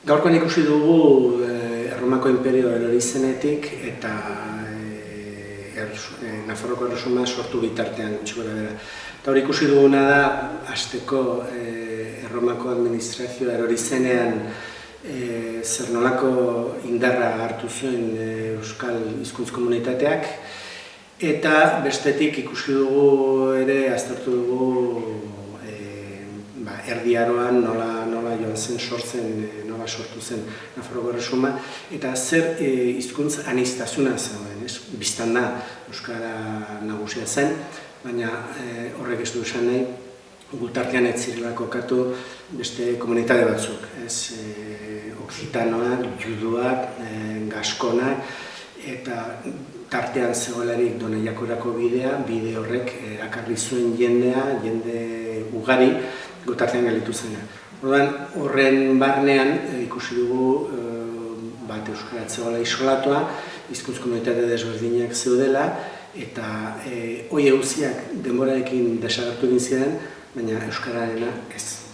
Gaurkoan ikusi dugu Erromako Inperioa erori zenetik eta Nafarroko Erresuma sortu bitartean gutxi gorabehera. Eta hori ikusi duguna da, hasteko Erromako administrazioa erori zenean zer nolako indarra hartu zuen Euskal Hizkuntz Komunitateak, eta bestetik ikusi dugu ere, aztertu dugu Erdi Aroan nola joan zen sortzen, nola sortu zen Nafarroko Erresuma, eta zer hizkuntz aniztasuna zegoen, bistan da euskara nagusia zen, baina horrek ez du esan nahi, gutartean ez zirela kokatu beste komunitate batzuk, okzitanoak, juduak, gaskonak, eta tartean zegoelarik Doneiakorako bidea, bide horrek erakarri zuen jende ugari gutartean gelitu zena. Horren barnean ikusi dugu bat euskara zegoela isolatua, hizkuntz komunitate desberdinak zeudela, eta hori guztiak denborarekin desagertu egin ziren, baina euskararena ez.